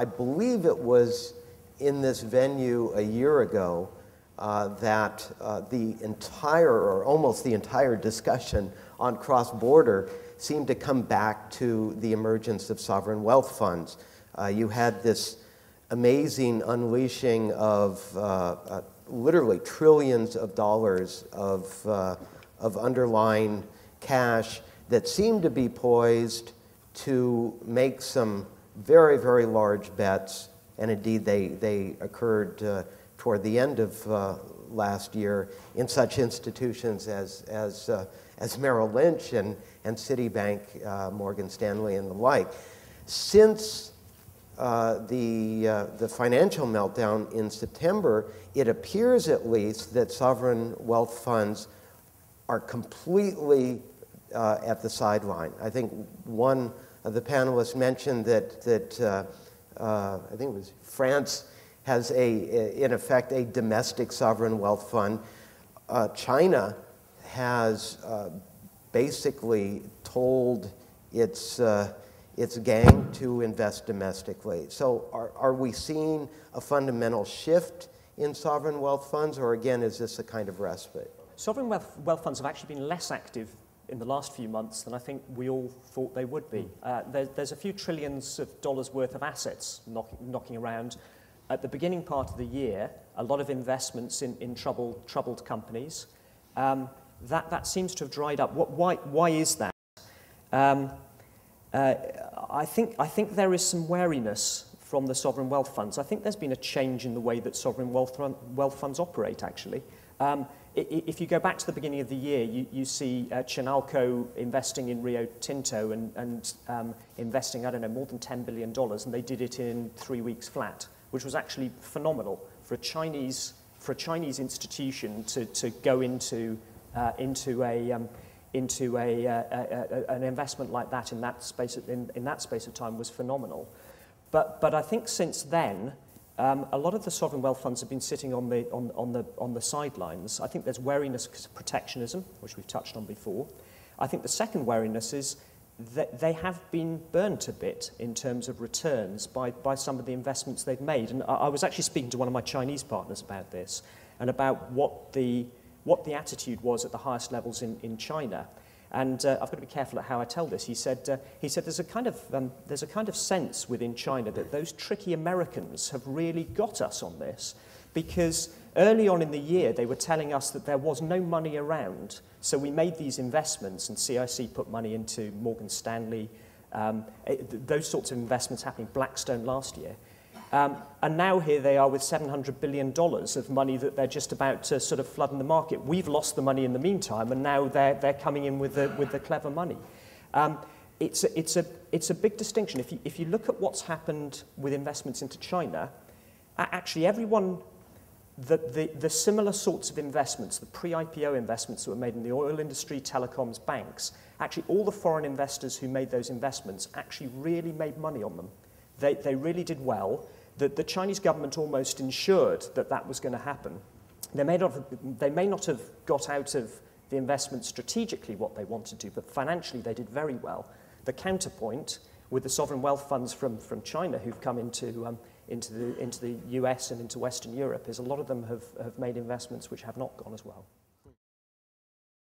I believe it was in this venue a year ago that the entire, or almost the entire discussion on cross-border seemed to come back to the emergence of sovereign wealth funds. You had this amazing unleashing of literally trillions of dollars of underlying cash that seemed to be poised to make some very, very large bets, and indeed they occurred toward the end of last year in such institutions as Merrill Lynch and Citibank, Morgan Stanley, and the like. Since the financial meltdown in September, it appears at least that sovereign wealth funds are completely at the sideline. I think one of the panelists mentioned that I think it was France has in effect a domestic sovereign wealth fund. China has basically told its gang to invest domestically. So are we seeing a fundamental shift in sovereign wealth funds, or again, is this a kind of respite? Sovereign wealth funds have actually been less active in the last few months than I think we all thought they would be. There's a few trillions of dollars worth of assets knocking around. At the beginning part of the year, a lot of investments in troubled companies. That seems to have dried up. Why is that? I think there is some wariness from the sovereign wealth funds. I think there's been a change in the way that sovereign wealth funds operate, actually. If you go back to the beginning of the year, you see Chinalco investing in Rio Tinto and investing, I don't know, more than $10 billion, and they did it in 3 weeks flat, which was actually phenomenal for a Chinese institution to go into an investment like that in that space of time was phenomenal. But I think since then, a lot of the sovereign wealth funds have been sitting on the sidelines. I think there's wariness because of protectionism, which we've touched on before. I think the second wariness is that they have been burnt a bit in terms of returns by some of the investments they've made. And I was actually speaking to one of my Chinese partners about this and about what the attitude was at the highest levels in China. And I've got to be careful at how I tell this. He said there's a kind of sense within China that those tricky Americans have really got us on this, because early on in the year they were telling us that there was no money around, so we made these investments, and CIC put money into Morgan Stanley, those sorts of investments happening, Blackstone last year. And now here they are with $700 billion of money that they're just about to sort of flood in the market. We've lost the money in the meantime, and now they're coming in with the clever money. It's a big distinction. If you look at what's happened with investments into China, actually everyone, the similar sorts of investments, the pre-IPO investments that were made in the oil industry, telecoms, banks, actually all the foreign investors who made those investments actually really made money on them. They really did well. The Chinese government almost ensured that was going to happen. They may not have got out of the investment strategically what they wanted to, but financially they did very well. The counterpoint with the sovereign wealth funds from China who've come into the US and into Western Europe is a lot of them have made investments which have not gone as well.